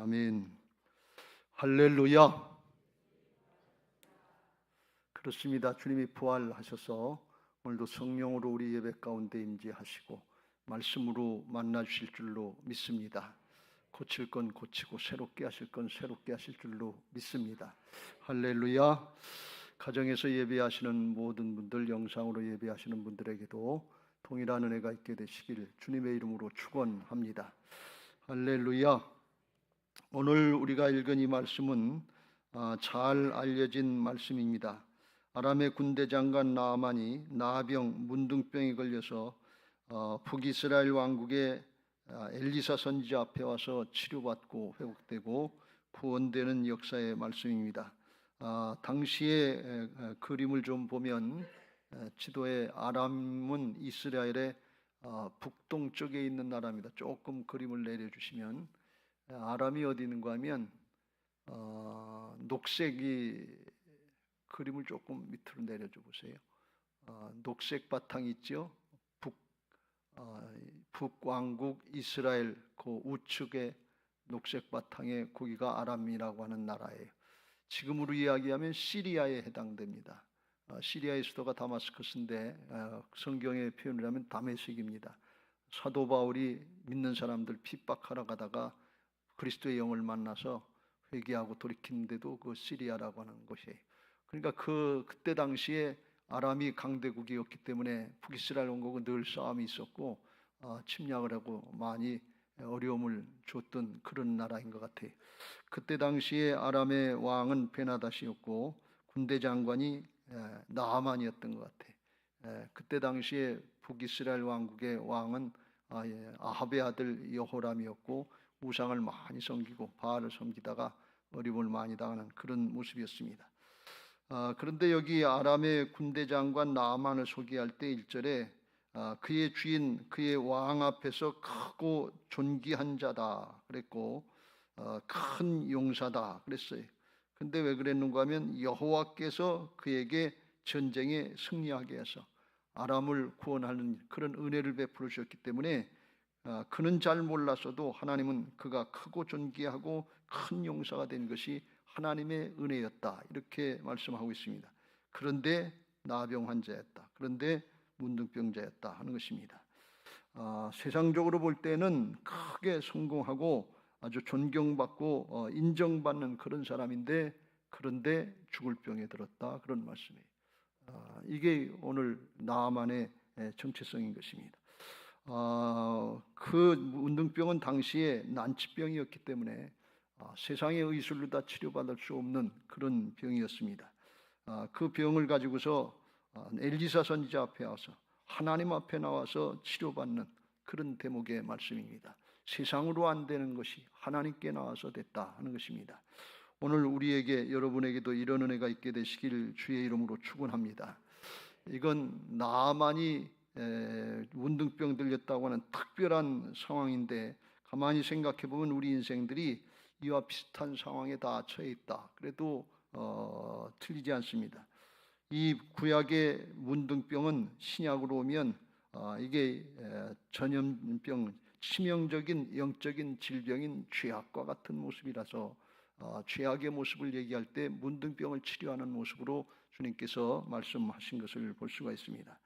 아멘. 할렐루야. 그렇습니다. 주님이 부활하셔서 오늘도 성령으로 우리 예배 가운데 임재하시고 말씀으로 만나 주실 줄로 믿습니다. 고칠 건 고치고 새롭게 하실 건 새롭게 하실 줄로 믿습니다. 할렐루야. 가정에서 예배하시는 모든 분들, 영상으로 예배하시는 분들에게도 동일한 은혜가 있게 되시길 주님의 이름으로 축원합니다. 할렐루야. 오늘 우리가 읽은 이 말씀은 잘 알려진 말씀입니다. 아람의 군대 장관 나아만이 나병, 문둥병에 걸려서 북이스라엘 왕국의 엘리사 선지자 앞에 와서 치료받고 회복되고 구원되는 역사의 말씀입니다. 당시의 그림을 좀 보면 지도에 아람은 이스라엘의 북동쪽에 있는 나라입니다. 조금 그림을 내려주시면 아람이 어디 있는가 하면 녹색이 그림을 조금 밑으로 내려줘 보세요. 녹색 바탕 있죠? 북왕국 이스라엘 그 우측에 녹색 바탕에 거기가 아람이라고 하는 나라예요. 지금으로 이야기하면 시리아에 해당됩니다. 시리아의 수도가 다마스커스인데 성경의 표현을 하면 다메섹입니다. 사도 바울이 믿는 사람들 핍박하러 가다가 그리스도의 영을 만나서 회개하고 돌이키는데도 그 시리아라고 하는 곳이에요. 그러니까 그때 당시에 아람이 강대국이었기 때문에 북이스라엘 왕국은 늘 싸움이 있었고 침략을 하고 많이 어려움을 줬던 그런 나라인 것 같아요. 그때 당시에 아람의 왕은 베나다시였고 군대 장관이 나아만이었던 것 같아요. 그때 당시에 북이스라엘 왕국의 왕은 아합의 아들 여호람이었고 우상을 많이 섬기고 바알을 섬기다가 어려움을 많이 당하는 그런 모습이었습니다. 그런데 여기 아람의 군대 장관 나아만을 소개할 때 1절에 그의 주인 그의 왕 앞에서 크고 존귀한 자다 그랬고 큰 용사다 그랬어요. 근데 왜 그랬는가 하면 여호와께서 그에게 전쟁에 승리하게 해서 아람을 구원하는 그런 은혜를 베풀어 주셨기 때문에 그는 잘 몰랐어도 하나님은 그가 크고 존귀하고 큰 용사가 된 것이 하나님의 은혜였다 이렇게 말씀하고 있습니다. 그런데 나병 환자였다. 그런데 문둥병자였다 하는 것입니다. 세상적으로 볼 때는 크게 성공하고 아주 존경받고 인정받는 그런 사람인데 그런데 죽을 병에 들었다 그런 말씀이에요. 이게 오늘 나아만의 정체성인 것입니다. 그 문둥병은 당시에 난치병이었기 때문에 세상의 의술로 다 치료받을 수 없는 그런 병이었습니다. 그 병을 가지고서 엘리사 선지자 앞에 와서 하나님 앞에 나와서 치료받는 그런 대목의 말씀입니다. 세상으로 안 되는 것이 하나님께 나와서 됐다 하는 것입니다. 오늘 우리에게 여러분에게도 이런 은혜가 있게 되시길 주의 이름으로 축원합니다. 이건 나아만이 문둥병 들렸다고 하는 특별한 상황인데 가만히 생각해 보면 우리 인생들이 이와 비슷한 상황에 다 처해 있다. 그래도 틀리지 않습니다. 이 구약의 문둥병은 신약으로 오면 이게 전염병, 치명적인 영적인 질병인 죄악과 같은 모습이라서 죄악의 모습을 얘기할 때 문둥병을 치료하는 모습으로 주님께서 말씀하신 것을 볼 수가 있습니다.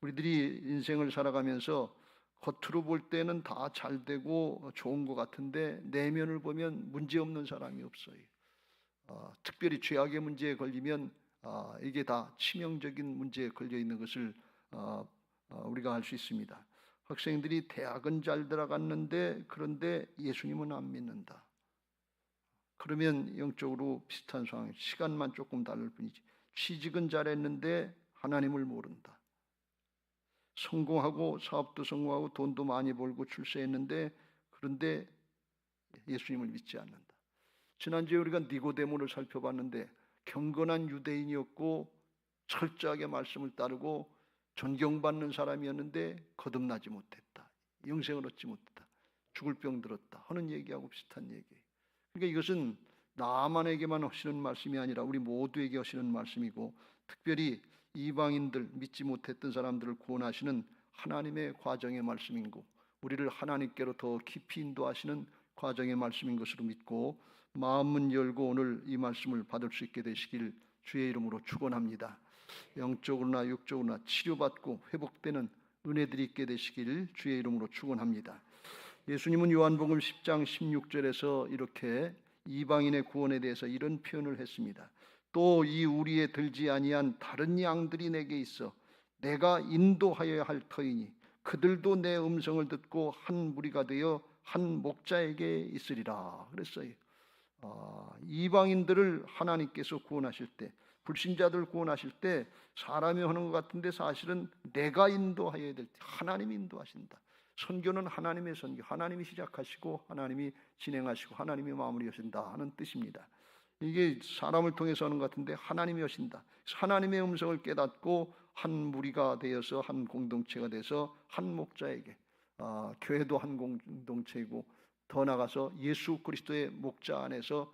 우리들이 인생을 살아가면서 겉으로 볼 때는 다 잘 되고 좋은 것 같은데 내면을 보면 문제없는 사람이 없어요. 특별히 죄악의 문제에 걸리면 이게 다 치명적인 문제에 걸려 있는 것을 우리가 알 수 있습니다. 학생들이 대학은 잘 들어갔는데 그런데 예수님은 안 믿는다. 그러면 영적으로 비슷한 상황, 시간만 조금 다를 뿐이지. 취직은 잘했는데 하나님을 모른다. 성공하고 사업도 성공하고 돈도 많이 벌고 출세했는데 그런데 예수님을 믿지 않는다. 지난주에 우리가 니고데모를 살펴봤는데 경건한 유대인이었고 철저하게 말씀을 따르고 존경받는 사람이었는데 거듭나지 못했다. 영생을 얻지 못했다. 죽을 병 들었다 하는 얘기하고 비슷한 얘기예요. 그러니까 이것은 나만에게만 하시는 말씀이 아니라 우리 모두에게 하시는 말씀이고 특별히 이방인들 믿지 못했던 사람들을 구원하시는 하나님의 과정의 말씀이고 우리를 하나님께로 더 깊이 인도하시는 과정의 말씀인 것으로 믿고 마음문 열고 오늘 이 말씀을 받을 수 있게 되시길 주의 이름으로 축원합니다. 영적으로나 육적으로나 치료받고 회복되는 은혜들이 있게 되시길 주의 이름으로 축원합니다. 예수님은 요한복음 10장 16절에서 이렇게 이방인의 구원에 대해서 이런 표현을 했습니다. 또 이 우리에 들지 아니한 다른 양들이 내게 있어 내가 인도하여야 할 터이니 그들도 내 음성을 듣고 한 무리가 되어 한 목자에게 있으리라 그랬어요. 이방인들을 하나님께서 구원하실 때, 불신자들 구원하실 때 사람이 하는 것 같은데 사실은 내가 인도하여야 될 때 하나님이 인도하신다. 선교는 하나님의 선교, 하나님이 시작하시고 하나님이 진행하시고 하나님이 마무리하신다 하는 뜻입니다. 이게 사람을 통해서 하는 것 같은데 하나님이 하신다. 하나님의 음성을 깨닫고 한 무리가 되어서 한 공동체가 돼서 한 목자에게, 교회도 한 공동체이고 더 나아가서 예수 그리스도의 목자 안에서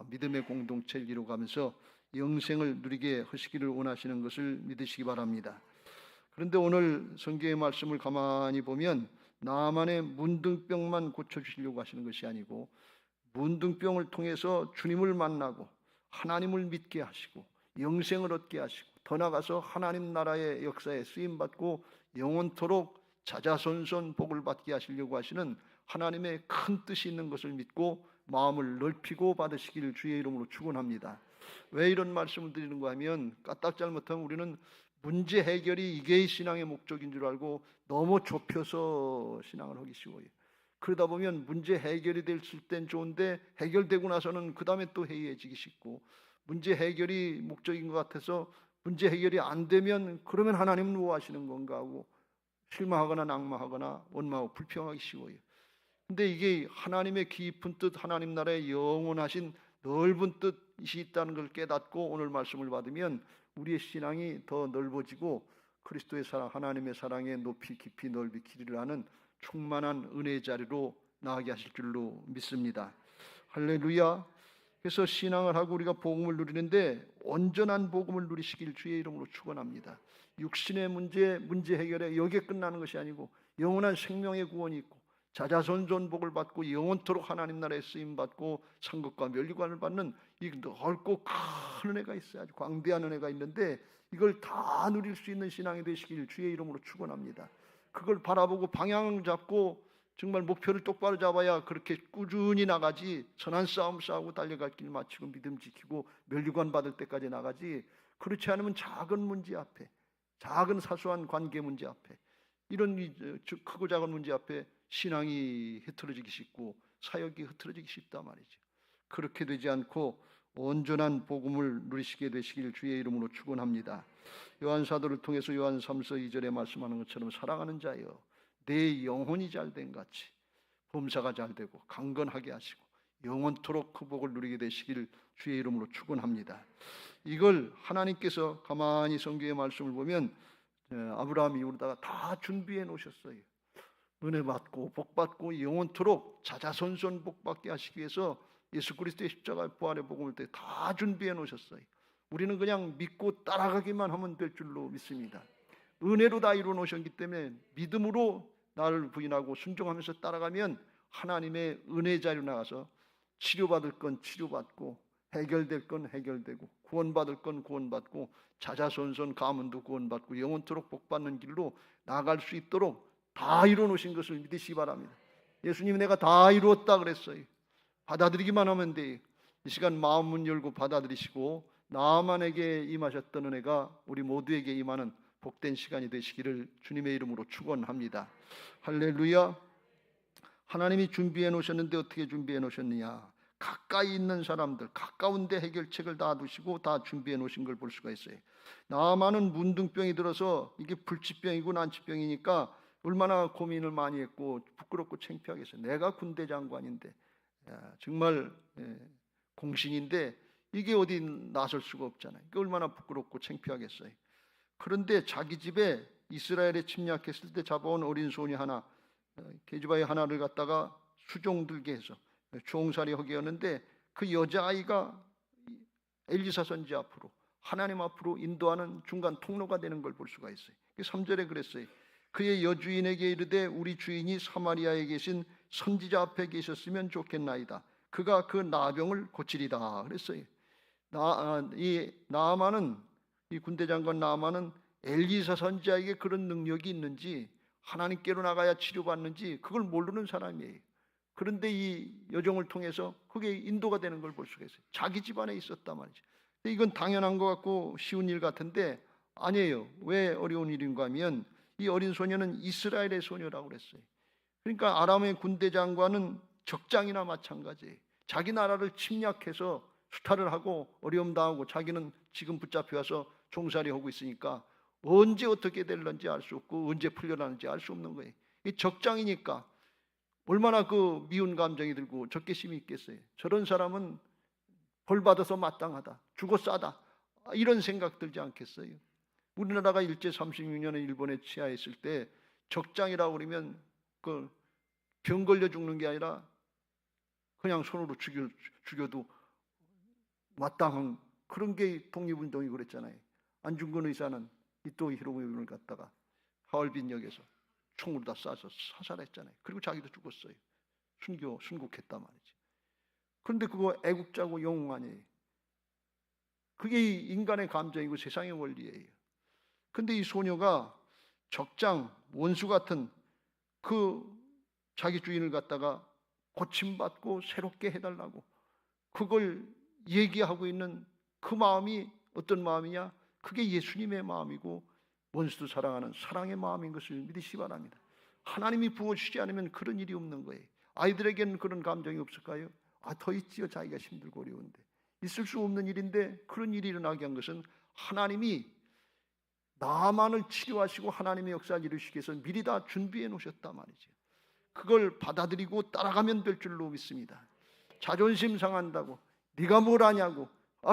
믿음의 공동체를 이루어가면서 영생을 누리게 하시기를 원하시는 것을 믿으시기 바랍니다. 그런데 오늘 성경의 말씀을 가만히 보면 나만의 문둥병만 고쳐주시려고 하시는 것이 아니고 문둥병을 통해서 주님을 만나고 하나님을 믿게 하시고 영생을 얻게 하시고 더 나아가서 하나님 나라의 역사에 쓰임받고 영원토록 자자손손 복을 받게 하시려고 하시는 하나님의 큰 뜻이 있는 것을 믿고 마음을 넓히고 받으시기를 주의 이름으로 축원합니다. 왜 이런 말씀을 드리는가 하면 까딱 잘못하면 우리는 문제 해결이 이게 신앙의 목적인 줄 알고 너무 좁혀서 신앙을 하기 쉬워요. 그러다 보면 문제 해결이 됐을 땐 좋은데 해결되고 나서는 그 다음에 또 해이해지기 쉽고 문제 해결이 목적인 것 같아서 문제 해결이 안 되면 그러면 하나님은 뭐 하시는 건가 하고 실망하거나 낙마하거나 원망하고 불평하기 쉬워요. 근데 이게 하나님의 깊은 뜻, 하나님 나라의 영원하신 넓은 뜻이 있다는 걸 깨닫고 오늘 말씀을 받으면 우리의 신앙이 더 넓어지고 그리스도의 사랑, 하나님의 사랑에 높이 깊이 넓이 길이를 하는 충만한 은혜의 자리로 나아가게 하실 줄로 믿습니다. 할렐루야. 그래서 신앙을 하고 우리가 복음을 누리는데 온전한 복음을 누리시길 주의 이름으로 축원합니다. 육신의 문제 해결에 여기에 끝나는 것이 아니고 영원한 생명의 구원이 있고 자자손손 복을 받고 영원토록 하나님 나라에 쓰임 받고 상급과 면류관을 받는 이 넓고 큰 은혜가 있어요. 아주 광대한 은혜가 있는데 이걸 다 누릴 수 있는 신앙이 되시길 주의 이름으로 축원합니다. 그걸 바라보고 방향을 잡고 정말 목표를 똑바로 잡아야 그렇게 꾸준히 나가지, 선한 싸움 싸우고 달려갈 길 마치고 믿음 지키고 면류관 받을 때까지 나가지, 그렇지 않으면 작은 문제 앞에, 작은 사소한 관계 문제 앞에, 이런 크고 작은 문제 앞에 신앙이 흐트러지기 쉽고 사역이 흐트러지기 쉽단 말이죠. 그렇게 되지 않고 온전한 복음을 누리시게 되시길 주의 이름으로 축원합니다. 요한 사도를 통해서 요한 3서 2절에 말씀하는 것처럼 사랑하는 자여 내 영혼이 잘된 같이 범사가 잘되고 강건하게 하시고 영원토록 그 복을 누리게 되시길 주의 이름으로 축원합니다. 이걸 하나님께서 가만히 성경의 말씀을 보면 아브라함 이후로다가 다 준비해 놓으셨어요. 은혜 받고 복 받고 영원토록 자자손손 복 받게 하시기 위해서 예수 그리스도의 십자가 부활의 복음을 다 준비해 놓으셨어요. 우리는 그냥 믿고 따라가기만 하면 될 줄로 믿습니다. 은혜로 다 이루어 놓으셨기 때문에 믿음으로 나를 부인하고 순종하면서 따라가면 하나님의 은혜 자리로 나가서 치료받을 건 치료받고 해결될 건 해결되고 구원받을 건 구원받고 자자손손 가문도 구원받고 영원토록 복받는 길로 나아갈 수 있도록 다 이루어 놓으신 것을 믿으시기 바랍니다. 예수님이 내가 다 이루었다 그랬어요. 받아들이기만 하면 돼요. 이 시간 마음문 열고 받아들이시고 나만에게 임하셨던 은혜가 우리 모두에게 임하는 복된 시간이 되시기를 주님의 이름으로 축원합니다. 할렐루야. 하나님이 준비해 놓으셨는데 어떻게 준비해 놓으셨느냐? 가까이 있는 사람들, 가까운 데 해결책을 다 두시고 다 준비해 놓으신 걸 볼 수가 있어요. 나만은 문둥병이 들어서 이게 불치병이고 난치병이니까 얼마나 고민을 많이 했고 부끄럽고 창피하겠어요. 내가 군대 장관인데 정말 공신인데 이게 어디 나설 수가 없잖아요. 이게 얼마나 부끄럽고 창피하겠어요. 그런데 자기 집에 이스라엘에 침략했을 때 잡아온 어린 소녀 하나, 계집아이 하나를 갖다가 수종 들게 해서 종살이 하게 하는데 그 여자아이가 엘리사 선지 앞으로 하나님 앞으로 인도하는 중간 통로가 되는 걸 볼 수가 있어요. 3절에 그랬어요. 그의 여주인에게 이르되 우리 주인이 사마리아에 계신 선지자 앞에 계셨으면 좋겠나이다. 그가 그 나병을 고치리다 그랬어요. 이 나아만은, 이 군대 장관 나아만은 엘리사 선지자에게 그런 능력이 있는지, 하나님께로 나가야 치료받는지 그걸 모르는 사람이에요. 그런데 이 여종을 통해서 그게 인도가 되는 걸 볼 수가 있어요. 자기 집안에 있었단 말이죠. 이건 당연한 것 같고 쉬운 일 같은데 아니에요. 왜 어려운 일인가 하면 이 어린 소녀는 이스라엘의 소녀라고 그랬어요. 그러니까 아람의 군대 장관은 적장이나 마찬가지예요. 자기 나라를 침략해서 수탈을 하고 어려움 당하고 자기는 지금 붙잡혀 와서 종살이 하고 있으니까 언제 어떻게 될런지 알 수 없고 언제 풀려나는지 알 수 없는 거예요. 이 적장이니까 얼마나 그 미운 감정이 들고 적개심이 있겠어요. 저런 사람은 벌 받아서 마땅하다, 죽어 싸다, 이런 생각 들지 않겠어요? 우리나라가 일제 36년에 일본에 치하했을 때 적장이라고 그러면 그 병 걸려 죽는 게 아니라 그냥 손으로 죽여도 마땅한 그런 게 독립운동이 그랬잖아요. 안중근 의사는 이토 히로부미를 갖다가 하얼빈역에서 총으로 다 쏴서 사살했잖아요. 그리고 자기도 죽었어요. 순국했단 말이지. 그런데 그거 애국자고 영웅 아니에요. 그게 인간의 감정이고 세상의 원리예요. 근데 이 소녀가 적장, 원수 같은 그 자기 주인을 갖다가 고침받고 새롭게 해달라고 그걸 얘기하고 있는 그 마음이 어떤 마음이냐? 그게 예수님의 마음이고 원수도 사랑하는 사랑의 마음인 것을 믿으시기 바랍니다. 하나님이 부어주시지 않으면 그런 일이 없는 거예요. 아이들에게는 그런 감정이 없을까요? 더 있지요. 자기가 힘들고 어려운데. 있을 수 없는 일인데 그런 일이 일어나게 한 것은 하나님이 나만을 치료하시고 하나님의 역사를 이루시기 위해서 미리 다 준비해 놓으셨단 말이죠. 그걸 받아들이고 따라가면 될 줄로 믿습니다. 자존심 상한다고 네가 뭘 아냐고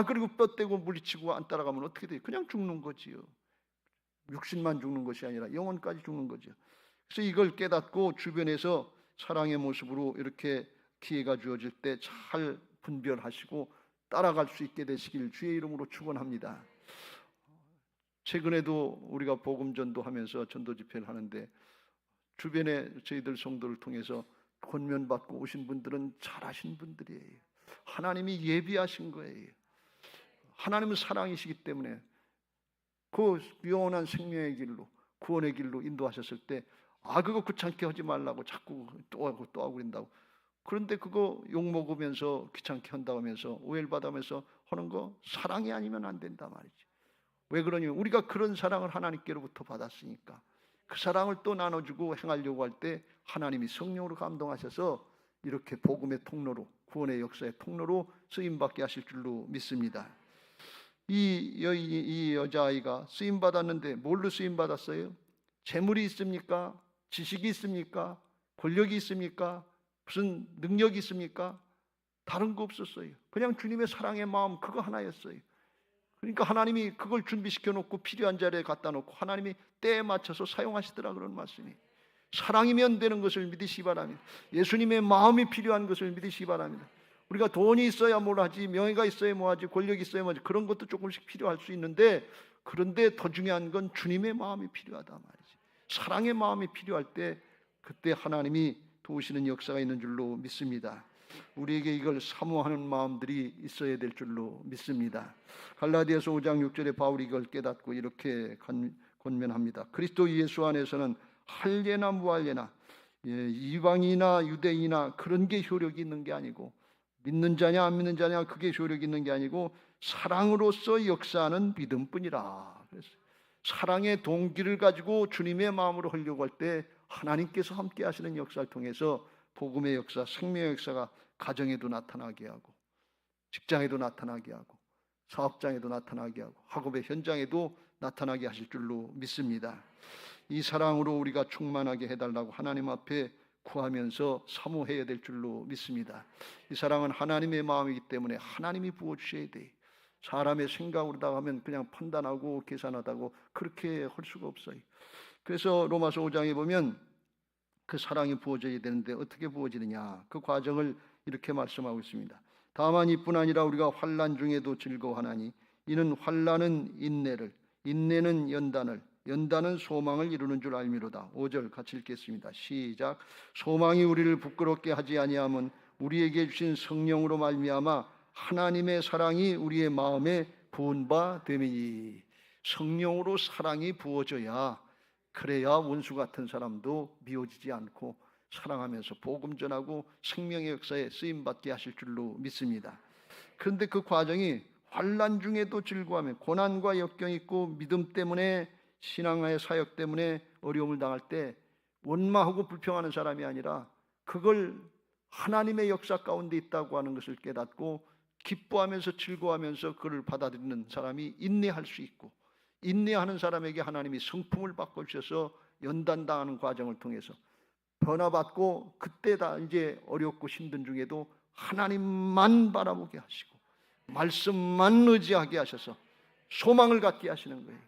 그리고 뼈 떼고 물리치고 안 따라가면 어떻게 돼요? 그냥 죽는 거지요. 육신만 죽는 것이 아니라 영혼까지 죽는 거죠. 그래서 이걸 깨닫고 주변에서 사랑의 모습으로 이렇게 기회가 주어질 때 잘 분별하시고 따라갈 수 있게 되시길 주의 이름으로 축원합니다. 최근에도 우리가 복음 전도하면서 전도 집회를 하는데 주변에 저희들 성도를 통해서 권면받고 오신 분들은 잘하신 분들이에요. 하나님이 예비하신 거예요. 하나님은 사랑이시기 때문에 그 영원한 생명의 길로 구원의 길로 인도하셨을 때 그거 귀찮게 하지 말라고 자꾸 또 하고 그런다고. 그런데 그거 욕먹으면서 귀찮게 한다고 하면서 오해를 받으면서 하는 거 사랑이 아니면 안 된다 말이죠. 왜 그러냐면 우리가 그런 사랑을 하나님께로부터 받았으니까 그 사랑을 또 나눠주고 행하려고 할 때 하나님이 성령으로 감동하셔서 이렇게 복음의 통로로 구원의 역사의 통로로 쓰임받게 하실 줄로 믿습니다. 이 여자아이가 쓰임받았는데 뭘로 쓰임받았어요? 재물이 있습니까? 지식이 있습니까? 권력이 있습니까? 무슨 능력이 있습니까? 다른 거 없었어요. 그냥 주님의 사랑의 마음 그거 하나였어요. 그러니까 하나님이 그걸 준비시켜 놓고 필요한 자리에 갖다 놓고 하나님이 때에 맞춰서 사용하시더라 그런 말씀이. 사랑이면 되는 것을 믿으시기 바랍니다. 예수님의 마음이 필요한 것을 믿으시기 바랍니다. 우리가 돈이 있어야 뭘 하지, 명예가 있어야 뭐 하지, 권력이 있어야 뭐 하지, 그런 것도 조금씩 필요할 수 있는데 그런데 더 중요한 건 주님의 마음이 필요하다 말이지. 사랑의 마음이 필요할 때 그때 하나님이 도우시는 역사가 있는 줄로 믿습니다. 우리에게 이걸 사모하는 마음들이 있어야 될 줄로 믿습니다. 갈라디아서 5장 6절에 바울이 이걸 깨닫고 이렇게 권면합니다. 그리스도 예수 안에서는 할례나 무할례나 이방이나 유대인이나 그런 게 효력이 있는 게 아니고 믿는 자냐 안 믿는 자냐 그게 효력이 있는 게 아니고 사랑으로서 역사하는 믿음뿐이라. 그래서 사랑의 동기를 가지고 주님의 마음으로 하려고 할 때 하나님께서 함께 하시는 역사를 통해서 복음의 역사, 생명의 역사가 가정에도 나타나게 하고 직장에도 나타나게 하고 사업장에도 나타나게 하고 학업의 현장에도 나타나게 하실 줄로 믿습니다. 이 사랑으로 우리가 충만하게 해달라고 하나님 앞에 구하면서 사모해야 될 줄로 믿습니다. 이 사랑은 하나님의 마음이기 때문에 하나님이 부어주셔야 돼. 사람의 생각으로다가 하면 그냥 판단하고 계산하다고 그렇게 할 수가 없어요. 그래서 로마서 5장에 보면 그 사랑이 부어져야 되는데 어떻게 부어지느냐 그 과정을 이렇게 말씀하고 있습니다. 다만 이뿐 아니라 우리가 환난 중에도 즐거워하나니 이는 환난은 인내를, 인내는 연단을, 연단은 소망을 이루는 줄 알미로다. 5절 같이 읽겠습니다. 시작. 소망이 우리를 부끄럽게 하지 아니함은 우리에게 주신 성령으로 말미암아 하나님의 사랑이 우리의 마음에 부은 바 됨이니. 성령으로 사랑이 부어져야, 그래야 원수 같은 사람도 미워지지 않고 사랑하면서 복음 전하고 생명의 역사에 쓰임받게 하실 줄로 믿습니다. 그런데 그 과정이 환난 중에도 즐거워하며 고난과 역경이 있고 믿음 때문에, 신앙의 사역 때문에 어려움을 당할 때 원망하고 불평하는 사람이 아니라 그걸 하나님의 역사 가운데 있다고 하는 것을 깨닫고 기뻐하면서 즐거워하면서 그를 받아들이는 사람이 인내할 수 있고, 인내하는 사람에게 하나님이 성품을 바꿔주셔서 연단당하는 과정을 통해서 변화받고, 그때 다 이제 어렵고 힘든 중에도 하나님만 바라보게 하시고 말씀만 의지하게 하셔서 소망을 갖게 하시는 거예요.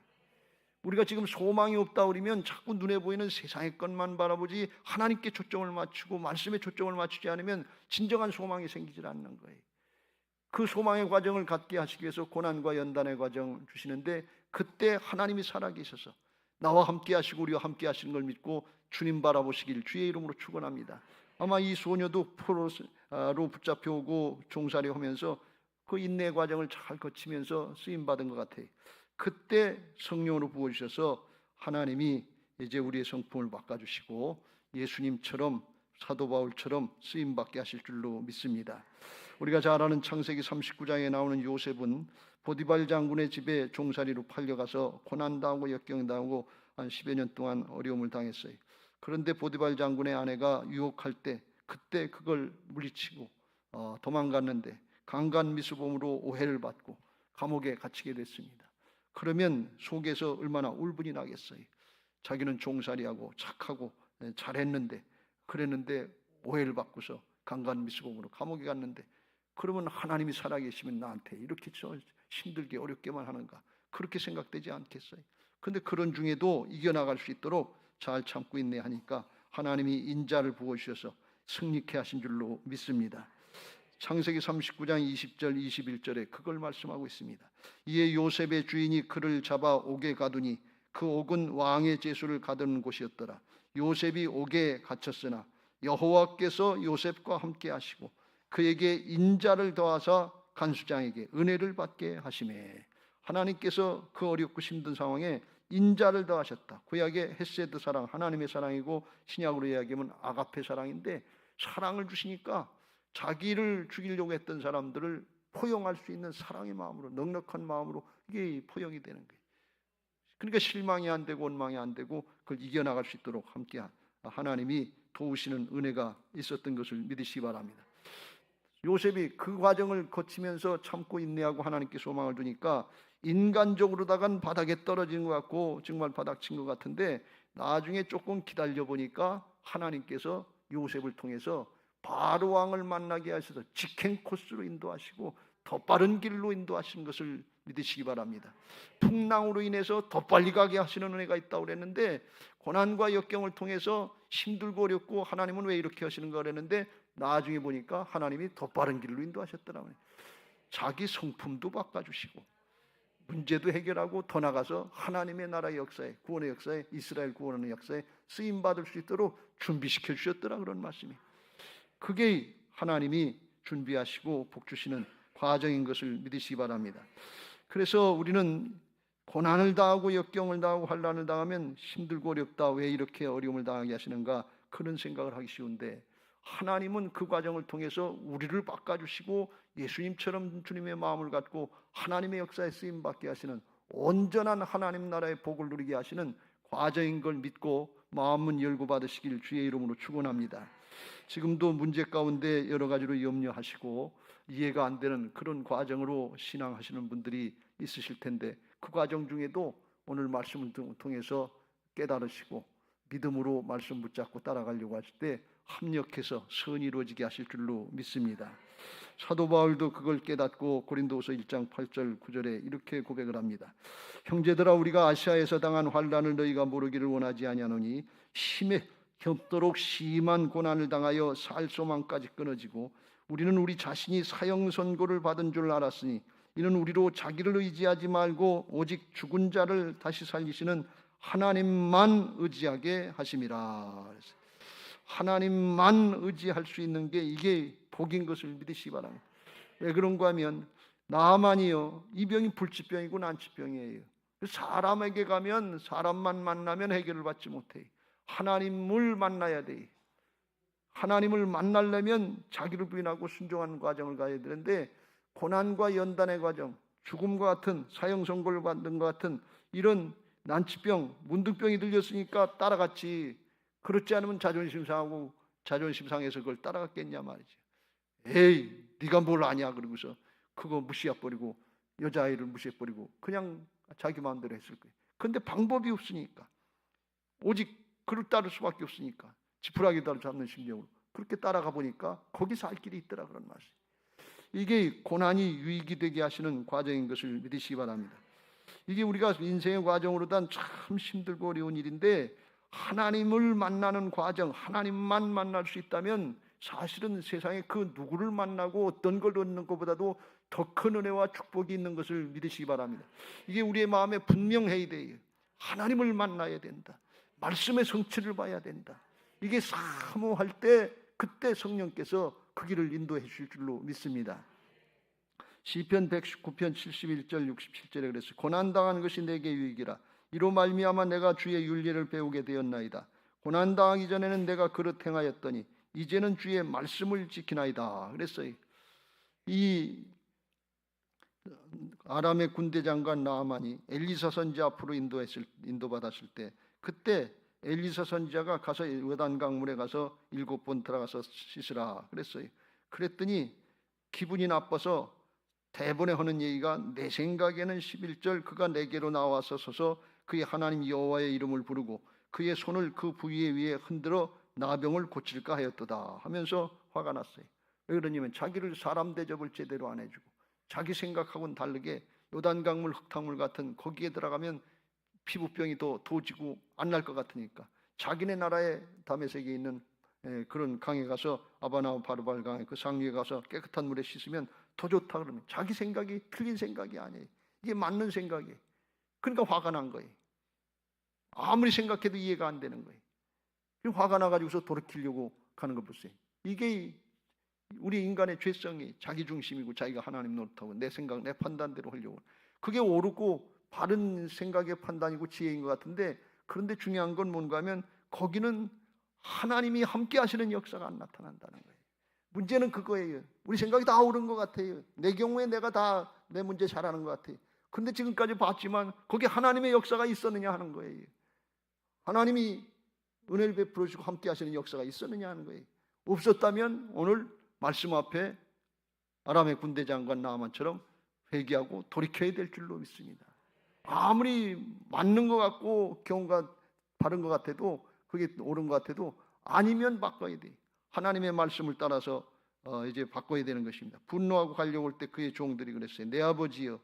우리가 지금 소망이 없다 그러면 자꾸 눈에 보이는 세상의 것만 바라보지 하나님께 초점을 맞추고 말씀에 초점을 맞추지 않으면 진정한 소망이 생기질 않는 거예요. 그 소망의 과정을 갖게 하시기 위해서 고난과 연단의 과정을 주시는데, 그때 하나님이 살아계셔서 나와 함께 하시고 우리와 함께 하시는 걸 믿고 주님 바라보시길 주의 이름으로 축원합니다. 아마 이 소녀도 포로로 붙잡혀 오고 종살이 하면서 그 인내 과정을 잘 거치면서 쓰임받은 것 같아요. 그때 성령으로 부어주셔서 하나님이 이제 우리의 성품을 바꿔주시고 예수님처럼, 사도 바울처럼 쓰임받게 하실 줄로 믿습니다. 우리가 잘 아는 창세기 39장에 나오는 요셉은 보디발 장군의 집에 종살이로 팔려가서 고난당하고 역경당하고 한 10여 년 동안 어려움을 당했어요. 그런데 보디발 장군의 아내가 유혹할 때 그때 그걸 물리치고 도망갔는데 강간미수범으로 오해를 받고 감옥에 갇히게 됐습니다. 그러면 속에서 얼마나 울분이 나겠어요. 자기는 종살이하고 착하고 잘했는데, 그랬는데 오해를 받고서 강간미수범으로 감옥에 갔는데, 그러면 하나님이 살아계시면 나한테 이렇게 힘들게 어렵게만 하는가, 그렇게 생각되지 않겠어요? 그런데 그런 중에도 이겨나갈 수 있도록 잘 참고 인내하니까 하나님이 인자를 부어주셔서 승리케 하신 줄로 믿습니다. 창세기 39장 20절 21절에 그걸 말씀하고 있습니다. 이에 요셉의 주인이 그를 잡아 옥에 가두니 그 옥은 왕의 제수를 가두는 곳이었더라. 요셉이 옥에 갇혔으나 여호와께서 요셉과 함께 하시고 그에게 인자를 더하사 간수장에게 은혜를 받게 하시매. 하나님께서 그 어렵고 힘든 상황에 인자를 더하셨다. 구약의 헤세드 사랑, 하나님의 사랑이고 신약으로 이야기하면 아가페 사랑인데, 사랑을 주시니까 자기를 죽이려고 했던 사람들을 포용할 수 있는 사랑의 마음으로, 넉넉한 마음으로 이게 포용이 되는 거예요. 그러니까 실망이 안 되고 원망이 안 되고 그걸 이겨나갈 수 있도록 함께 하나님이 도우시는 은혜가 있었던 것을 믿으시기 바랍니다. 요셉이 그 과정을 거치면서 참고 인내하고 하나님께 소망을 두니까 인간적으로다간 바닥에 떨어진 것 같고 정말 바닥친 것 같은데, 나중에 조금 기다려 보니까 하나님께서 요셉을 통해서 바로 왕을 만나게 하셔서 직행 코스로 인도하시고 더 빠른 길로 인도하신 것을 믿으시기 바랍니다. 풍랑으로 인해서 더 빨리 가게 하시는 은혜가 있다고 그랬는데, 고난과 역경을 통해서 힘들고 어렵고 하나님은 왜 이렇게 하시는가 그랬는데, 나중에 보니까 하나님이 더 빠른 길로 인도하셨더라고요. 자기 성품도 바꿔주시고 문제도 해결하고 더 나가서 하나님의 나라의 역사에, 구원의 역사에, 이스라엘 구원의 역사에 쓰임받을 수 있도록 준비시켜 주셨더라, 그런 말씀이. 그게 하나님이 준비하시고 복 주시는 과정인 것을 믿으시기 바랍니다. 그래서 우리는 고난을 당하고 역경을 당하고 환난을 당하면 힘들고 어렵다, 왜 이렇게 어려움을 당하게 하시는가, 그런 생각을 하기 쉬운데, 하나님은 그 과정을 통해서 우리를 바꿔주시고 예수님처럼 주님의 마음을 갖고 하나님의 역사에 쓰임받게 하시는 온전한 하나님 나라의 복을 누리게 하시는 과정인 걸 믿고 마음문 열고 받으시길 주의 이름으로 축원합니다. 지금도 문제 가운데 여러 가지로 염려하시고 이해가 안 되는 그런 과정으로 신앙하시는 분들이 있으실 텐데, 그 과정 중에도 오늘 말씀을 통해서 깨달으시고 믿음으로 말씀 붙잡고 따라가려고 하실 때 합력해서 선이 이루어지게 하실 줄로 믿습니다. 사도 바울도 그걸 깨닫고 고린도후서 1장 8절 9절에 이렇게 고백을 합니다. 형제들아, 우리가 아시아에서 당한 환난을 너희가 모르기를 원하지 아니하노니 심해 겹도록 심한 고난을 당하여 살 소망까지 끊어지고 우리는 우리 자신이 사형 선고를 받은 줄 알았으니 이는 우리로 자기를 의지하지 말고 오직 죽은 자를 다시 살리시는 하나님만 의지하게 하심이라. 하나님만 의지할 수 있는 게 이게 복인 것을 믿으시기 바랍니다. 왜 그런가 하면 나만이요, 이 병이 불치병이고 난치병이에요. 사람에게 가면 사람만 만나면 해결을 받지 못해요. 하나님을 만나야 돼요. 하나님을 만나려면 자기를 부인하고 순종하는 과정을 가야 되는데, 고난과 연단의 과정, 죽음과 같은, 사형 선고를 받는 것 같은 이런 난치병, 문둥병이 들렸으니까 따라갔지, 그렇지 않으면 자존심 상하고 자존심 상해서 그걸 따라갔겠냐 말이지. 에이, 네가 뭘 아냐 그러고서 그거 무시해버리고, 여자아이를 무시해버리고 그냥 자기 마음대로 했을 거예요. 그런데 방법이 없으니까, 오직 그를 따를 수밖에 없으니까 지푸라기를 잡는 심정으로 그렇게 따라가 보니까 거기 살 길이 있더라, 그런 말이에요. 이게 고난이 유익이 되게 하시는 과정인 것을 믿으시기 바랍니다. 이게 우리가 인생의 과정으로단 참 힘들고 어려운 일인데, 하나님을 만나는 과정, 하나님만 만날 수 있다면 사실은 세상에 그 누구를 만나고 어떤 걸 얻는 것보다도 더 큰 은혜와 축복이 있는 것을 믿으시기 바랍니다. 이게 우리의 마음에 분명해야 돼요. 하나님을 만나야 된다. 말씀의 성취를 봐야 된다. 이게 사모할 때 그때 성령께서 그 길을 인도해 주실 줄로 믿습니다. 시편 119편 71절 67절에 그랬어요. 고난당하는 것이 내게 유익이라. 이로 말미암아 내가 주의 윤리를 배우게 되었나이다. 고난당하기 전에는 내가 그릇 행하였더니 이제는 주의 말씀을 지키나이다 그랬어요. 이 아람의 군대 장관 나아만이 엘리사 선지 앞으로 인도받았을 때, 그때 엘리사 선지자가 가서 요단강물에 가서 7번 들어가서 씻으라 그랬어요. 그랬더니 기분이 나빠서 대본에 하는 얘기가, 내 생각에는 11절 그가 내게로 나와서 서서 그의 하나님 여호와의 이름을 부르고 그의 손을 그 부위 위에 흔들어 나병을 고칠까 하였도다 하면서 화가 났어요. 왜 그러냐면 자기를 사람 대접을 제대로 안 해주고 자기 생각하고는 다르게 요단강물 흙탕물 같은 거기에 들어가면 피부병이 더 도지고 안 날 것 같으니까 자기네 나라의 다메섹에 있는 그런 강에 가서, 아바나우 바르발 강에 그 상류에 가서 깨끗한 물에 씻으면 더 좋다 그러면 자기 생각이 틀린 생각이 아니에요. 이게 맞는 생각이에요. 그러니까 화가 난 거예요. 아무리 생각해도 이해가 안 되는 거예요. 화가 나가지고서 돌이키려고 가는 거 보세요. 이게 우리 인간의 죄성이 자기중심이고 자기가 하나님 노릇하고 내 생각, 내 판단대로 하려고, 그게 옳고 바른 생각의 판단이고 지혜인 것 같은데, 그런데 중요한 건 뭔가 하면 거기는 하나님이 함께 하시는 역사가 안 나타난다는 거예요. 문제는 그거예요. 우리 생각이 다 옳은 것 같아요. 내 경우에 내가 다 내 문제 잘하는 것 같아요. 근데 지금까지 봤지만 거기 하나님의 역사가 있었느냐 하는 거예요. 하나님이 은혜를 베풀어 주고 함께 하시는 역사가 있었느냐 하는 거예요. 없었다면 오늘 말씀 앞에 아람의 군대 장관 나아만처럼 회개하고 돌이켜야 될 줄로 믿습니다. 아무리 맞는 것 같고 경우가 바른 것 같아도, 그게 옳은 것 같아도 아니면 바꿔야 돼. 하나님의 말씀을 따라서 이제 바꿔야 되는 것입니다. 분노하고 가려고 할 때 그의 종들이 그랬어요. 내 아버지여,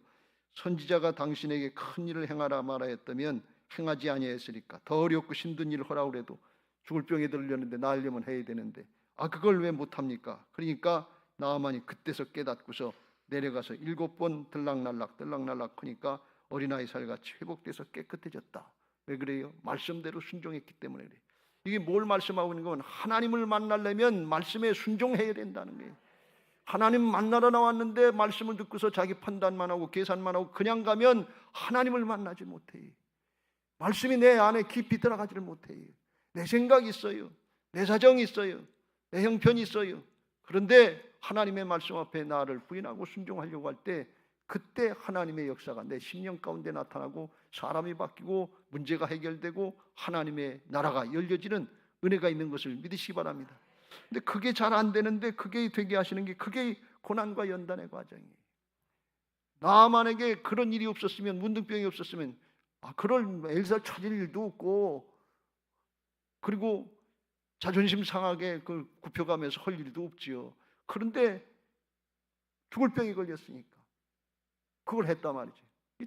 선지자가 당신에게 큰 일을 행하라 말하였다면 행하지 아니하였으리까. 더 어렵고 힘든 일을 하라고 그래도 죽을 병에 들렸는데 나으려면 해야 되는데 그걸 왜 못합니까? 그러니까 나아만이 그때서 깨닫고서 내려가서 7번 들락날락 하니까 어린아이 살같이 회복돼서 깨끗해졌다. 왜 그래요? 말씀대로 순종했기 때문에 그래요. 이게 뭘 말씀하고 있는 건, 하나님을 만나려면 말씀에 순종해야 된다는 거예요. 하나님 만나러 나왔는데 말씀을 듣고서 자기 판단만 하고 계산만 하고 그냥 가면 하나님을 만나지 못해요. 말씀이 내 안에 깊이 들어가지를 못해요. 내 생각이 있어요. 내 사정이 있어요. 내 형편이 있어요. 그런데 하나님의 말씀 앞에 나를 부인하고 순종하려고 할 때, 그때 하나님의 역사가 내 심령 가운데 나타나고 사람이 바뀌고 문제가 해결되고 하나님의 나라가 열려지는 은혜가 있는 것을 믿으시기 바랍니다. 근데 그게 잘 안 되는데, 그게 되게 하시는 게 그게 고난과 연단의 과정이에요. 나만에게 그런 일이 없었으면, 문둥병이 없었으면 그럴 엘사 찾을 일도 없고, 그리고 자존심 상하게 그 굽혀가면서 할 일도 없지요. 그런데 죽을 병이 걸렸으니까 그걸 했단 말이지.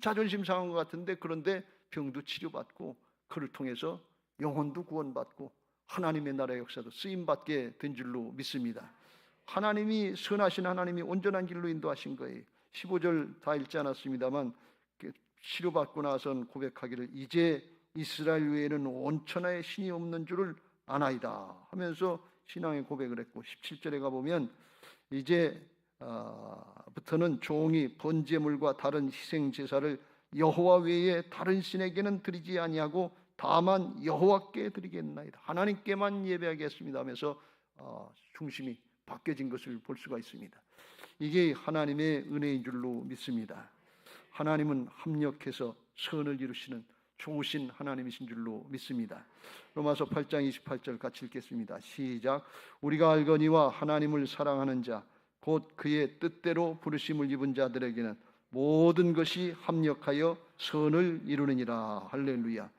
자존심 상한 것 같은데, 그런데 병도 치료받고 그를 통해서 영혼도 구원받고 하나님의 나라의 역사도 쓰임받게 된 줄로 믿습니다. 하나님이 선하신 하나님이 온전한 길로 인도하신 거예요. 15절 다 읽지 않았습니다만 치료받고 나선 고백하기를, 이제 이스라엘 외에는 온 천하에 신이 없는 줄을 아나이다 하면서 신앙의 고백을 했고, 17절에 가보면 이제 부터는 종이 번제물과 다른 희생 제사를 여호와 외에 다른 신에게는 드리지 아니하고 다만 여호와께 드리겠나이다. 하나님께만 예배하겠습니다 하면서 중심이 바뀌어진 것을 볼 수가 있습니다. 이게 하나님의 은혜인 줄로 믿습니다. 하나님은 합력해서 선을 이루시는 좋으신 하나님이신 줄로 믿습니다. 로마서 8장 28절 같이 읽겠습니다. 시작. 우리가 알거니와 하나님을 사랑하는 자 곧 그의 뜻대로 부르심을 입은 자들에게는 모든 것이 합력하여 선을 이루느니라. 할렐루야.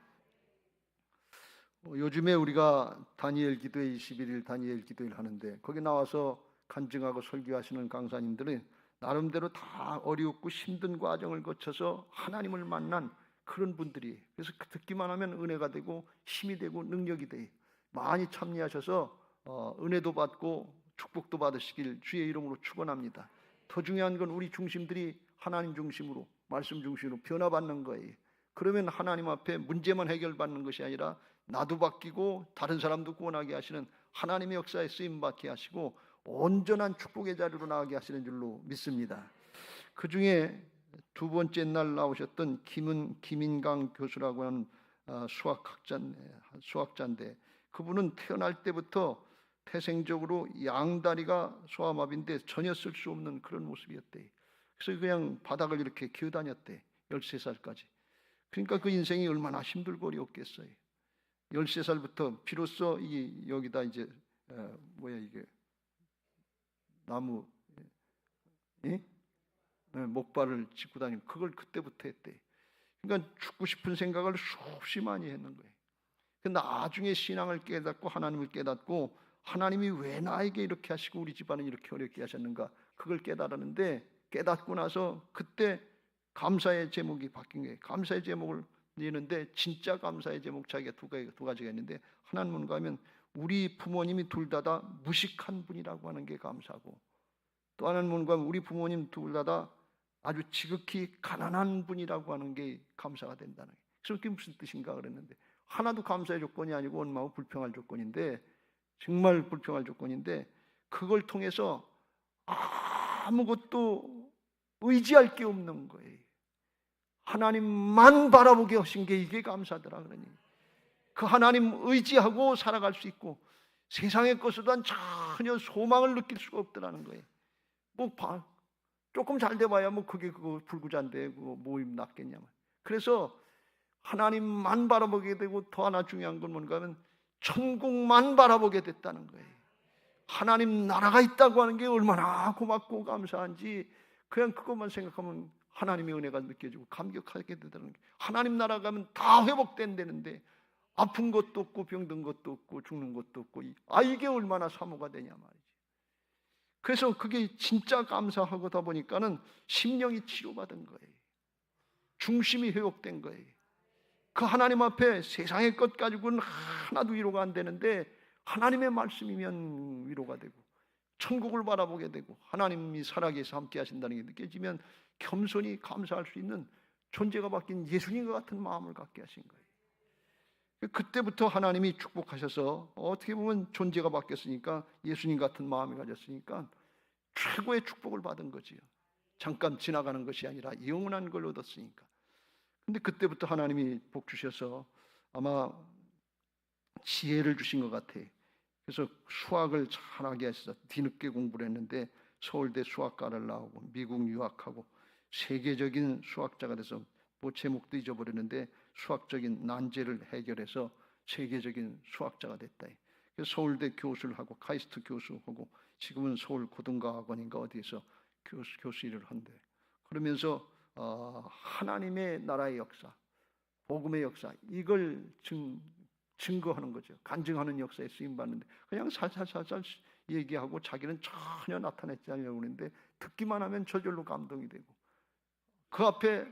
요즘에 우리가 다니엘 기도회 21일 다니엘 기도회를 하는데, 거기 나와서 간증하고 설교하시는 강사님들은 나름대로 다 어렵고 힘든 과정을 거쳐서 하나님을 만난 그런 분들이, 그래서 듣기만 하면 은혜가 되고 힘이 되고 능력이 돼. 많이 참여하셔서 은혜도 받고 축복도 받으시길 주의 이름으로 축원합니다. 더 중요한 건 우리 중심들이 하나님 중심으로, 말씀 중심으로 변화받는 거예요. 그러면 하나님 앞에 문제만 해결받는 것이 아니라 나도 바뀌고 다른 사람도 구원하게 하시는 하나님의 역사에 쓰임받게 하시고 온전한 축복의 자리로 나가게 하시는 줄로 믿습니다. 그 중에 두 번째 날 나오셨던 김인강 교수라고 하는 수학자인데, 그분은 태어날 때부터 태생적으로 양다리가 소아마비인데 전혀 쓸 수 없는 그런 모습이었대. 그래서 그냥 바닥을 이렇게 기어다녔대. 13살까지. 그러니까 그 인생이 얼마나 힘들고 어려웠겠어요. 13살부터 비로소 여기다 이제 이게 나무 목발을 짚고 다니고, 그걸 그때부터 했대. 그러니까 죽고 싶은 생각을 수없이 많이 했는 거예요. 근데 나중에 신앙을 깨닫고 하나님을 깨닫고, 하나님이 왜 나에게 이렇게 하시고 우리 집안은 이렇게 어렵게 하셨는가, 그걸 깨달았는데, 깨닫고 나서 그때 감사의 제목이 바뀐 거예요. 감사의 제목을 내는데, 진짜 감사의 제목 자기가 두 가지가 있는데, 하나는 뭔가 하면 우리 부모님이 둘 다 무식한 분이라고 하는 게 감사고, 또 하나는 뭔가 하면 우리 부모님 둘 다 아주 지극히 가난한 분이라고 하는 게 감사가 된다는 거예요. 그래서 그게 무슨 뜻인가 그랬는데, 하나도 감사의 조건이 아니고 원망하고 불평할 조건인데, 정말 불평할 조건인데, 그걸 통해서 아무것도 의지할 게 없는 거예요. 하나님만 바라보게 하신 게 이게 감사더라. 그러니 그 하나님 의지하고 살아갈 수 있고, 세상의 것에 대한 전혀 소망을 느낄 수가 없더라는 거예요. 조금 잘 돼봐야 그게 불구자인데 그거 모임 낫겠냐면. 그래서 하나님만 바라보게 되고, 더 하나 중요한 건 뭔가 하면 천국만 바라보게 됐다는 거예요. 하나님 나라가 있다고 하는 게 얼마나 고맙고 감사한지, 그냥 그것만 생각하면 하나님의 은혜가 느껴지고 감격하게 되더라는 거예요. 하나님 나라 가면 다 회복된다는데 아픈 것도 없고 병든 것도 없고 죽는 것도 없고, 이게 얼마나 사모가 되냐 말이지. 그래서 그게 진짜 감사하고다 보니까는 심령이 치료받은 거예요. 중심이 회복된 거예요. 그 하나님 앞에 세상의 것 가지고는 하나도 위로가 안 되는데, 하나님의 말씀이면 위로가 되고 천국을 바라보게 되고 하나님이 살아계셔 함께 하신다는 게 느껴지면 겸손히 감사할 수 있는 존재가 바뀐 예수님과 같은 마음을 갖게 하신 거예요. 그때부터 하나님이 축복하셔서 어떻게 보면 존재가 바뀌었으니까, 예수님 같은 마음을 가졌으니까 최고의 축복을 받은 거지요. 잠깐 지나가는 것이 아니라 영원한 걸 얻었으니까. 근데 그때부터 하나님이 복 주셔서 아마 지혜를 주신 것 같아. 그래서 수학을 잘하게 하셔서 뒤늦게 공부를 했는데 서울대 수학과를 나오고 미국 유학하고 세계적인 수학자가 돼서 제목도 잊어버렸는데 수학적인 난제를 해결해서 세계적인 수학자가 됐다. 그래서 서울대 교수를 하고 카이스트 교수하고 지금은 서울 고등과학원인가 어디에서 교수 일을 한대. 그러면서 하나님의 나라의 역사, 복음의 역사, 이걸 증거하는 거죠. 간증하는 역사에 쓰임받는데, 그냥 살살살살 얘기하고 자기는 전혀 나타내지 않으려고 하는데 듣기만 하면 저절로 감동이 되고, 그 앞에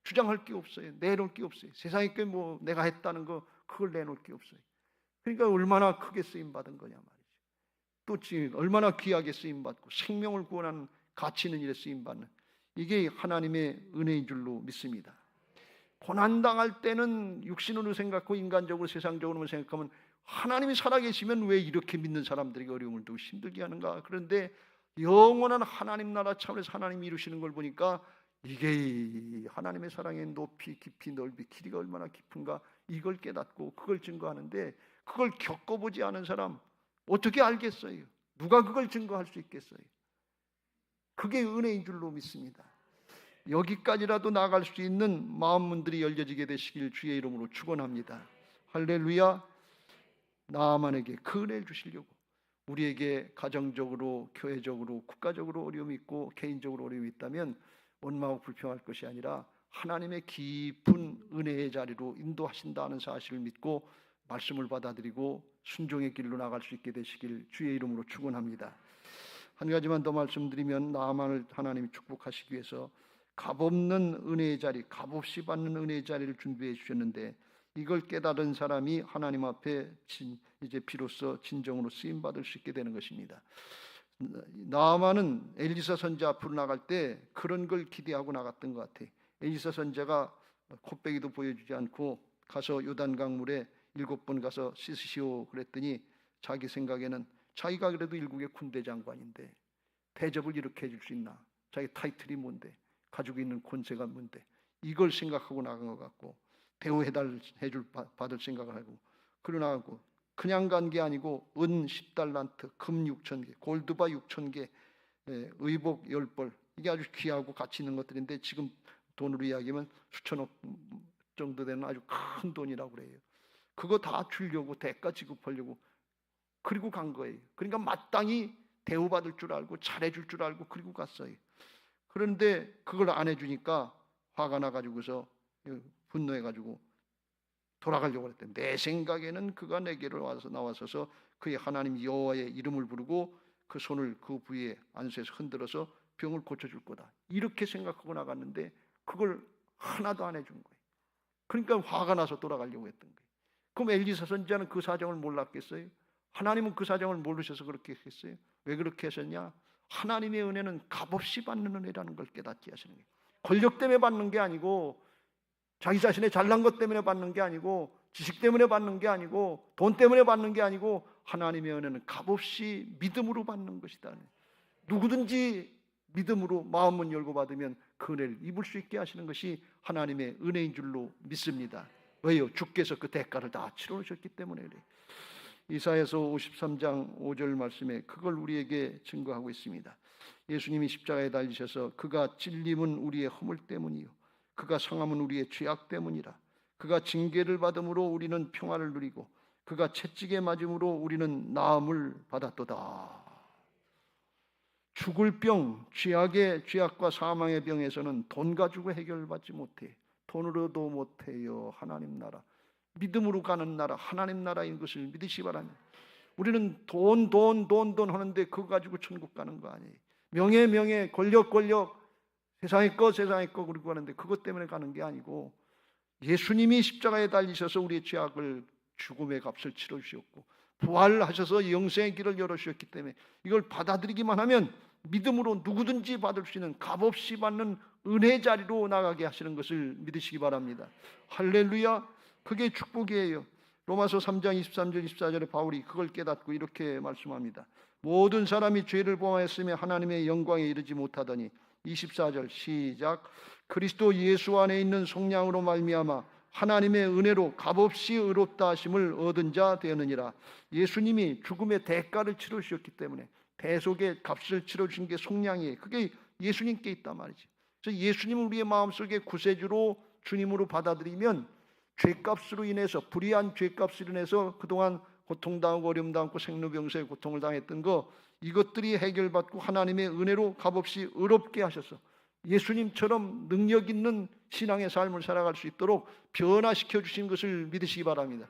주장할 게 없어요. 내놓을 게 없어요. 세상에 게 내가 했다는 거 그걸 내놓을 게 없어요. 그러니까 얼마나 크게 쓰임받은 거냐 말이죠. 또 얼마나 귀하게 쓰임받고 생명을 구원하는 가치 있는 일에 쓰임받는, 이게 하나님의 은혜인 줄로 믿습니다. 고난당할 때는 육신으로 생각하고 인간적으로 세상적으로만 생각하면 하나님이 살아계시면 왜 이렇게 믿는 사람들에게 어려움을 두고 힘들게 하는가. 그런데 영원한 하나님 나라 차원에서 하나님이 이루시는 걸 보니까 이게 하나님의 사랑의 높이 깊이 넓이 길이가 얼마나 깊은가, 이걸 깨닫고 그걸 증거하는데, 그걸 겪어보지 않은 사람 어떻게 알겠어요? 누가 그걸 증거할 수 있겠어요? 그게 은혜인 줄로 믿습니다. 여기까지라도 나아갈 수 있는 마음문들이 열려지게 되시길 주의 이름으로 축원합니다. 할렐루야. 나아만에게 그 은혜를 주시려고, 우리에게 가정적으로, 교회적으로, 국가적으로 어려움이 있고 개인적으로 어려움이 있다면 원망하고 불평할 것이 아니라 하나님의 깊은 은혜의 자리로 인도하신다는 사실을 믿고 말씀을 받아들이고 순종의 길로 나갈 수 있게 되시길 주의 이름으로 축원합니다. 한 가지만 더 말씀드리면, 나아만을 하나님이 축복하시기 위해서 값없는 은혜의 자리, 값없이 받는 은혜의 자리를 준비해 주셨는데, 이걸 깨달은 사람이 하나님 앞에 이제 비로소 진정으로 쓰임 받을 수 있게 되는 것입니다. 나아만은 엘리사 선지 앞으로 나갈 때 그런 걸 기대하고 나갔던 것 같아요. 엘리사 선지가 콧배기도 보여주지 않고 가서 요단강 물에 7번 가서 씻으시오 그랬더니 자기 생각에는 자기가 그래도 일국의 군대 장관인데 대접을 이렇게 해줄 수 있나, 자기 타이틀이 뭔데, 가지고 있는 권세가 뭔데, 이걸 생각하고 나간 것 같고, 대우해줄 받을 생각을 하고 그러나고, 그냥 간 게 아니고 은 10달란트, 금 6,000개, 골드바 6,000개, 의복 10벌, 이게 아주 귀하고 가치 있는 것들인데 지금 돈으로 이야기하면 수천억 정도 되는 아주 큰 돈이라고 그래요. 그거 다 주려고, 대가 지급하려고 그리고 간 거예요. 그러니까 마땅히 대우받을 줄 알고 잘해줄 줄 알고 그리고 갔어요. 그런데 그걸 안 해주니까 화가 나가지고서 분노해가지고 돌아가려고 했대. 내 생각에는 그가 내게로 나와서서 그의 하나님 여호와의 이름을 부르고 그 손을 그 부위에 안수해서 흔들어서 병을 고쳐줄 거다, 이렇게 생각하고 나갔는데 그걸 하나도 안 해준 거예요. 그러니까 화가 나서 돌아가려고 했던 거예요. 그럼 엘리사 선지자는 그 사정을 몰랐겠어요? 하나님은 그 사정을 모르셔서 그렇게 했겠어요? 왜 그렇게 하셨냐? 하나님의 은혜는 값없이 받는 은혜라는 걸 깨닫게 하시는 거예요. 권력 때문에 받는 게 아니고, 자기 자신의 잘난 것 때문에 받는 게 아니고, 지식 때문에 받는 게 아니고, 돈 때문에 받는 게 아니고, 하나님의 은혜는 값없이 믿음으로 받는 것이다. 누구든지 믿음으로 마음문 열고 받으면 그 은혜를 입을 수 있게 하시는 것이 하나님의 은혜인 줄로 믿습니다. 왜요? 주께서 그 대가를 다 치러오셨기 때문에 그래요. 이사야서 53장 5절 말씀에 그걸 우리에게 증거하고 있습니다. 예수님이 십자가에 달리셔서 그가 찔림은 우리의 허물 때문이요 그가 상함은 우리의 죄악 때문이라. 그가 징계를 받음으로 우리는 평화를 누리고 그가 채찍에 맞음으로 우리는 나음을 받았도다. 죽을 병, 죄악과 사망의 병에서는 돈 가지고 해결받지 못해. 돈으로도 못해요. 하나님 나라, 믿음으로 가는 나라, 하나님 나라인 것을 믿으시기 바랍니다. 우리는 돈 하는데 그거 가지고 천국 가는 거 아니에요. 명예, 권력, 세상의 거 그리고 가는데 그것 때문에 가는 게 아니고, 예수님이 십자가에 달리셔서 우리의 죄악을 죽음의 값을 치러주셨고 부활하셔서 영생의 길을 열어주셨기 때문에 이걸 받아들이기만 하면 믿음으로 누구든지 받을 수 있는 값없이 받는 은혜 자리로 나가게 하시는 것을 믿으시기 바랍니다. 할렐루야. 그게 축복이에요. 로마서 3장 23절 24절에 바울이 그걸 깨닫고 이렇게 말씀합니다. 모든 사람이 죄를 범하였으며 하나님의 영광에 이르지 못하더니, 24절 시작. 그리스도 예수 안에 있는 속량으로 말미암아 하나님의 은혜로 값없이 의롭다 하심을 얻은 자 되었느니라. 예수님이 죽음의 대가를 치르셨기 때문에 대속의 값을 치러주신 게 속량이에요. 그게 예수님께 있단 말이지. 그래서 예수님을 우리의 마음속에 구세주로 주님으로 받아들이면 죄값으로 인해서, 불의한 죄값으로 인해서 그동안 고통당하고 어려움 당하고 생로병사의 고통을 당했던 거, 이것들이 해결받고 하나님의 은혜로 값없이 의롭게 하셔서 예수님처럼 능력 있는 신앙의 삶을 살아갈 수 있도록 변화시켜 주신 것을 믿으시기 바랍니다.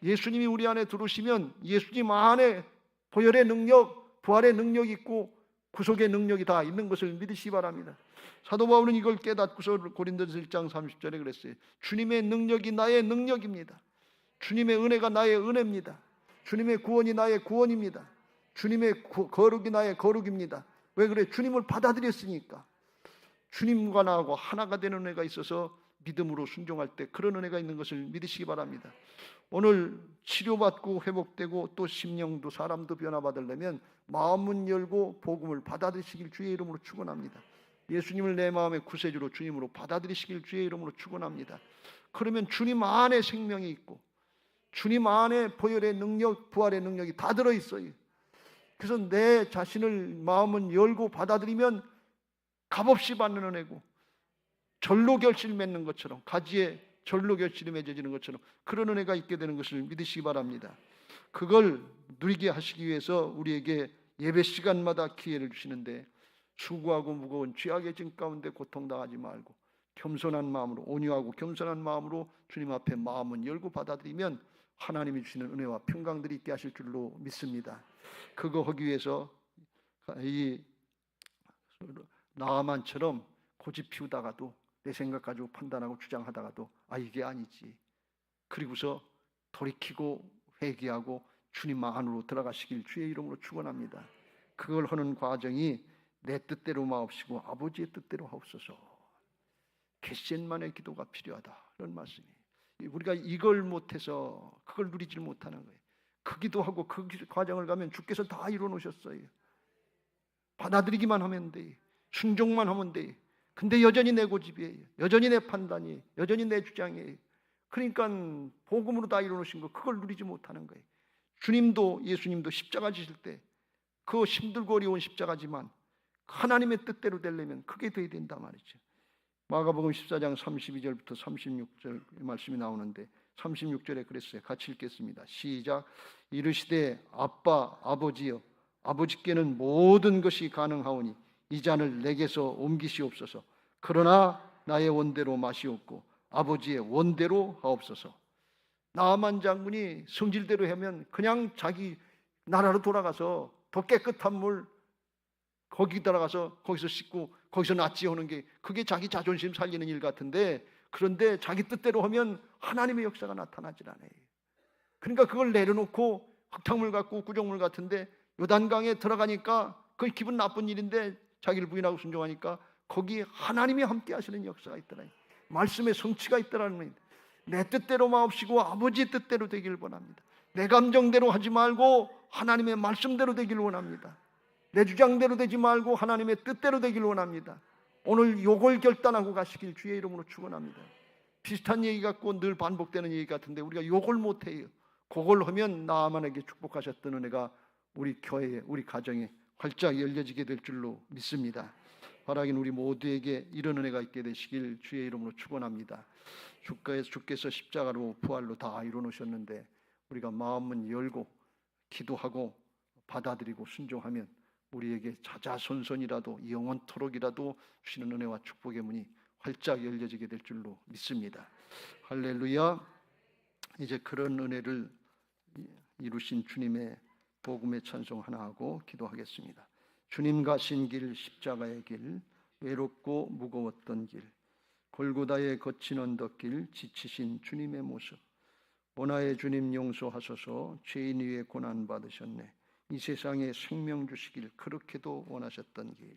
예수님이 우리 안에 들어오시면 예수님 안에 보혈의 능력, 부활의 능력이 있고 구속의 능력이 다 있는 것을 믿으시기 바랍니다. 사도 바울은 이걸 깨닫고서 고린도서 1장 30절에 그랬어요. 주님의 능력이 나의 능력입니다. 주님의 은혜가 나의 은혜입니다. 주님의 구원이 나의 구원입니다. 주님의 거룩이 나의 거룩입니다. 왜 그래? 주님을 받아들였으니까. 주님과 나하고 하나가 되는 은혜가 있어서 믿음으로 순종할 때 그런 은혜가 있는 것을 믿으시기 바랍니다. 오늘 치료받고 회복되고 또 심령도 사람도 변화받으려면 마음문 열고 복음을 받아들이시길 주의 이름으로 축원합니다. 예수님을 내 마음의 구세주로 주님으로 받아들이시길 주의 이름으로 축원합니다. 그러면 주님 안에 생명이 있고 주님 안에 보혈의 능력, 부활의 능력이 다 들어있어요. 그래서 내 자신을 마음은 열고 받아들이면 값없이 받는 은혜고 절로 결실 맺는 것처럼 가지에 절로 결실이 맺어지는 것처럼 그런 은혜가 있게 되는 것을 믿으시기 바랍니다. 그걸 누리게 하시기 위해서 우리에게 예배 시간마다 기회를 주시는데 수고하고 무거운 죄악의 짐 가운데 고통당하지 말고 겸손한 마음으로 온유하고 겸손한 마음으로 주님 앞에 마음은 열고 받아들이면 하나님이 주시는 은혜와 평강들이 있게 하실 줄로 믿습니다. 그거 하기 위해서 이 나아만처럼 고집 피우다가도 내 생각 가지고 판단하고 주장하다가도 이게 아니지. 그리고서 돌이키고 회개하고 주님 안으로 들어가시길 주의 이름으로 축원합니다. 그걸 하는 과정이 내 뜻대로 마옵시고 아버지의 뜻대로 하옵소서. 겟셋만의 기도가 필요하다. 그런 말씀이. 우리가 이걸 못해서 그걸 누리질 못하는 거예요. 그 기도하고 그 과정을 가면 주께서 다 이루어 놓으셨어요. 받아들이기만 하면 돼. 순종만 하면 돼. 근데 여전히 내 고집이에요. 여전히 내 판단이에요. 여전히 내 주장이에요. 그러니까 복음으로 다 이루어 놓으신 거 그걸 누리지 못하는 거예요. 주님도 예수님도 십자가 지실 때 그 힘들고 어려운 십자가지만 하나님의 뜻대로 되려면 그게 돼야 된단 말이죠. 마가복음 14장 32절부터 36절 말씀이 나오는데 36절에 그랬어요. 같이 읽겠습니다. 시작. 이르시되 아빠 아버지여 아버지께는 모든 것이 가능하오니 이 잔을 내게서 옮기시옵소서. 그러나 나의 원대로 마시옵고 아버지의 원대로 하옵소서. 나아만 장군이 성질대로 하면 그냥 자기 나라로 돌아가서 더 깨끗한 물 거기 들어가서 거기서 씻고 거기서 낫지 하는 게 그게 자기 자존심 살리는 일 같은데 그런데 자기 뜻대로 하면 하나님의 역사가 나타나질 않아요. 그러니까 그걸 내려놓고 흙탕물 같고 구정물 같은데 요단강에 들어가니까 그게 기분 나쁜 일인데 자기를 부인하고 순종하니까 거기에 하나님이 함께 하시는 역사가 있더라고요. 말씀의 성취가 있더라는 겁니다. 내 뜻대로 마옵시고 아버지의 뜻대로 되기를 원합니다. 내 감정대로 하지 말고 하나님의 말씀대로 되기를 원합니다. 내 주장대로 되지 말고 하나님의 뜻대로 되기를 원합니다. 오늘 요걸 결단하고 가시길 주의 이름으로 축원합니다. 비슷한 얘기 같고 늘 반복되는 얘기 같은데 우리가 요걸 못해요. 그걸 하면 나아만에게 축복하셨던 은혜가 우리 교회에 우리 가정에 활짝 열려지게 될 줄로 믿습니다. 바라긴 우리 모두에게 이런 은혜가 있게 되시길 주의 이름으로 축원합니다. 주께서 십자가로 부활로 다 이루어 놓으셨는데 우리가 마음은 열고 기도하고 받아들이고 순종하면 우리에게 자자손손이라도 영원토록이라도 주시는 은혜와 축복의 문이 활짝 열려지게 될 줄로 믿습니다. 할렐루야. 이제 그런 은혜를 이루신 주님의 복음의 찬송 하나 하고 기도하겠습니다. 주님 가신 길 십자가의 길 외롭고 무거웠던 길 골고다의 거친 언덕길 지치신 주님의 모습 원하의 주님 용서하소서 죄인 위에 고난 받으셨네 이 세상에 생명 주시길 그렇게도 원하셨던 길